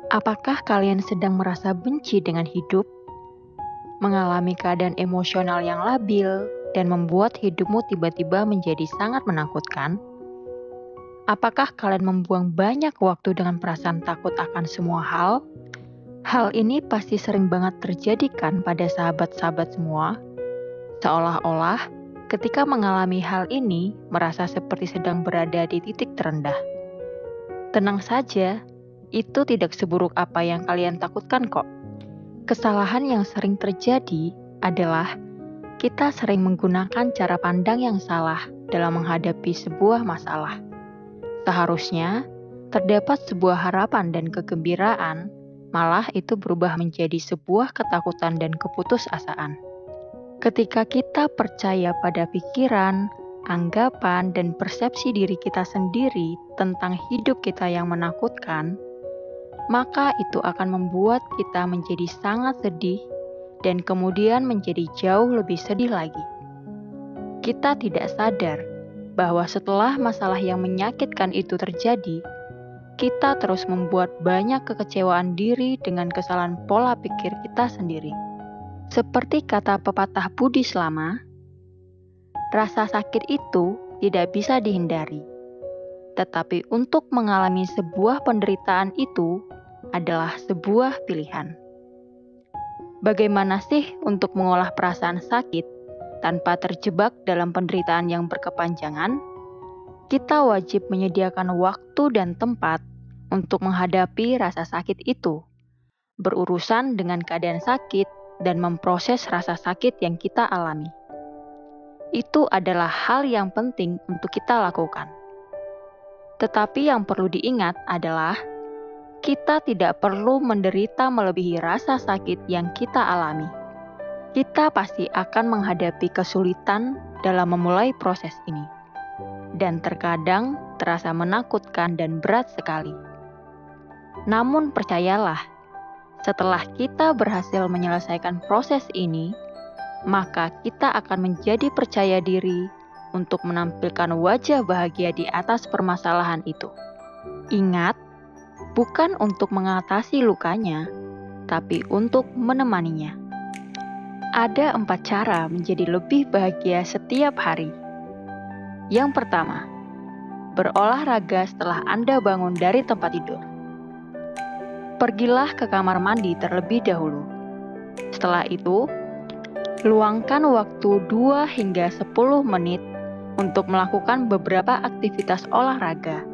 Apakah kalian sedang merasa benci dengan hidup, mengalami keadaan emosional yang labil, dan membuat hidupmu tiba-tiba menjadi sangat menakutkan? Apakah kalian membuang banyak waktu dengan perasaan takut akan semua hal? Hal ini pasti sering banget terjadi kan pada sahabat-sahabat semua? Seolah-olah ketika mengalami hal ini merasa seperti sedang berada di titik terendah. Tenang saja, itu tidak seburuk apa yang kalian takutkan kok. Kesalahan yang sering terjadi adalah kita sering menggunakan cara pandang yang salah dalam menghadapi sebuah masalah. Seharusnya terdapat sebuah harapan dan kegembiraan, malah itu berubah menjadi sebuah ketakutan dan keputusasaan. Ketika kita percaya pada pikiran, anggapan, dan persepsi diri kita sendiri tentang hidup kita yang menakutkan, maka itu akan membuat kita menjadi sangat sedih dan kemudian menjadi jauh lebih sedih lagi. Kita tidak sadar bahwa setelah masalah yang menyakitkan itu terjadi, kita terus membuat banyak kekecewaan diri dengan kesalahan pola pikir kita sendiri. Seperti kata pepatah Buddhis lama, rasa sakit itu tidak bisa dihindari. Tetapi untuk mengalami sebuah penderitaan itu adalah sebuah pilihan. Bagaimana sih untuk mengolah perasaan sakit tanpa terjebak dalam penderitaan yang berkepanjangan? Kita wajib menyediakan waktu dan tempat untuk menghadapi rasa sakit itu, berurusan dengan keadaan sakit, dan memproses rasa sakit yang kita alami. Itu adalah hal yang penting untuk kita lakukan. Tetapi yang perlu diingat adalah kita tidak perlu menderita melebihi rasa sakit yang kita alami. Kita pasti akan menghadapi kesulitan dalam memulai proses ini. Dan terkadang terasa menakutkan dan berat sekali. Namun percayalah, setelah kita berhasil menyelesaikan proses ini, maka kita akan menjadi percaya diri untuk menampilkan wajah bahagia di atas permasalahan itu. Ingat, bukan untuk mengatasi lukanya, tapi untuk menemaninya. Ada 4 cara menjadi lebih bahagia setiap hari. Yang pertama, berolahraga setelah Anda bangun dari tempat tidur. Pergilah ke kamar mandi terlebih dahulu. Setelah itu, luangkan waktu 2 hingga 10 menit untuk melakukan beberapa aktivitas olahraga,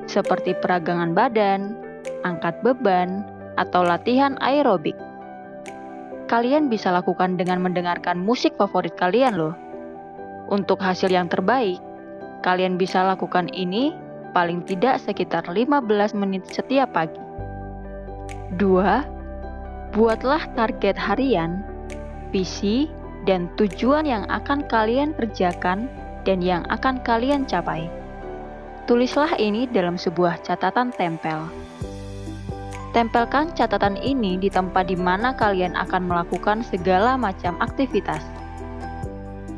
seperti peragangan badan, angkat beban, atau latihan aerobik. Kalian bisa lakukan dengan mendengarkan musik favorit kalian loh. Untuk hasil yang terbaik, kalian bisa lakukan ini paling tidak sekitar 15 menit setiap pagi. 2. Buatlah target harian, visi, dan tujuan yang akan kalian kerjakan dan yang akan kalian capai. Tulislah ini dalam sebuah catatan tempel. Tempelkan catatan ini di tempat di mana kalian akan melakukan segala macam aktivitas.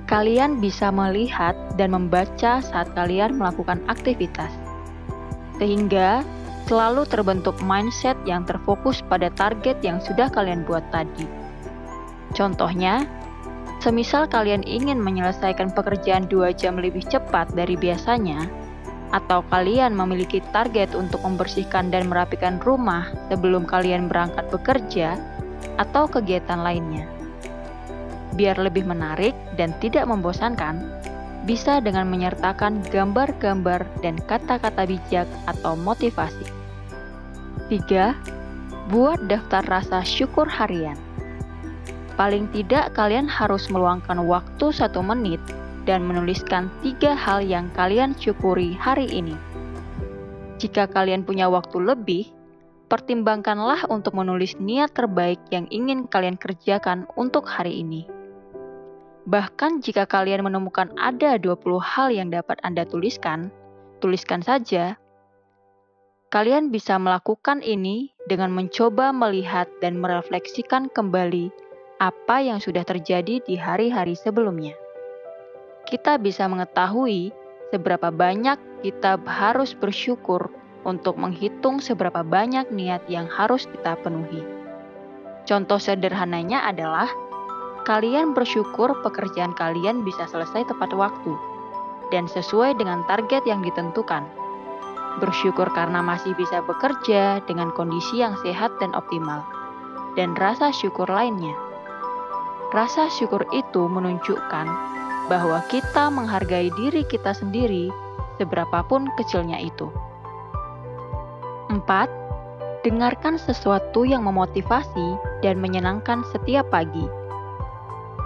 Kalian bisa melihat dan membaca saat kalian melakukan aktivitas, sehingga selalu terbentuk mindset yang terfokus pada target yang sudah kalian buat tadi. Contohnya, semisal kalian ingin menyelesaikan pekerjaan 2 jam lebih cepat dari biasanya, atau kalian memiliki target untuk membersihkan dan merapikan rumah sebelum kalian berangkat bekerja, atau kegiatan lainnya. Biar lebih menarik dan tidak membosankan, bisa dengan menyertakan gambar-gambar dan kata-kata bijak atau motivasi. 3. Buat daftar rasa syukur harian. Paling tidak kalian harus meluangkan waktu 1 menit dan menuliskan 3 hal yang kalian syukuri hari ini. Jika kalian punya waktu lebih, pertimbangkanlah untuk menulis niat terbaik yang ingin kalian kerjakan untuk hari ini. Bahkan jika kalian menemukan ada 20 hal yang dapat Anda tuliskan, tuliskan saja. Kalian bisa melakukan ini dengan mencoba melihat dan merefleksikan kembali apa yang sudah terjadi di hari-hari sebelumnya. Kita bisa mengetahui seberapa banyak kita harus bersyukur untuk menghitung seberapa banyak niat yang harus kita penuhi. Contoh sederhananya adalah kalian bersyukur pekerjaan kalian bisa selesai tepat waktu dan sesuai dengan target yang ditentukan. Bersyukur karena masih bisa bekerja dengan kondisi yang sehat dan optimal, dan rasa syukur lainnya. Rasa syukur itu menunjukkan bahwa kita menghargai diri kita sendiri seberapapun kecilnya itu. 4. Dengarkan sesuatu yang memotivasi dan menyenangkan setiap pagi.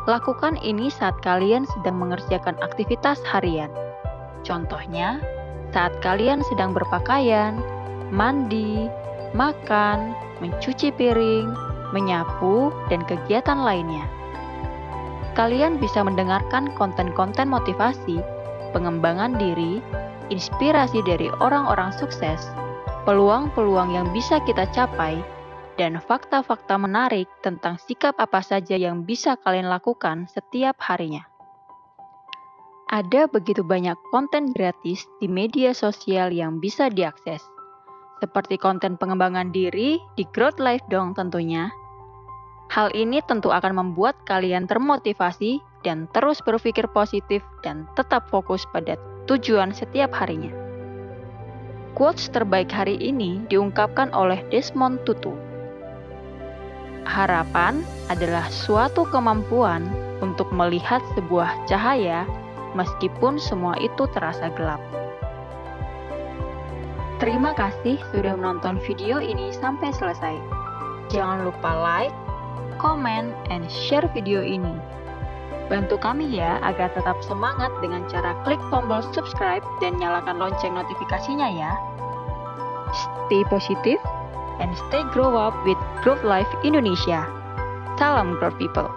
Lakukan ini saat kalian sedang mengerjakan aktivitas harian. Contohnya, saat kalian sedang berpakaian, mandi, makan, mencuci piring, menyapu, dan kegiatan lainnya. Kalian bisa mendengarkan konten-konten motivasi, pengembangan diri, inspirasi dari orang-orang sukses, peluang-peluang yang bisa kita capai, dan fakta-fakta menarik tentang sikap apa saja yang bisa kalian lakukan setiap harinya. Ada begitu banyak konten gratis di media sosial yang bisa diakses, seperti konten pengembangan diri di Growth Life dong tentunya. Hal ini tentu akan membuat kalian termotivasi dan terus berpikir positif dan tetap fokus pada tujuan setiap harinya. Quotes terbaik hari ini diungkapkan oleh Desmond Tutu. Harapan adalah suatu kemampuan untuk melihat sebuah cahaya meskipun semua itu terasa gelap. Terima kasih sudah menonton video ini sampai selesai. Jangan lupa like, comment, and share video ini. Bantu kami ya agar tetap semangat dengan cara klik tombol subscribe dan nyalakan lonceng notifikasinya ya. Stay positive and stay grow up with Growth Life Indonesia. Salam Growth People.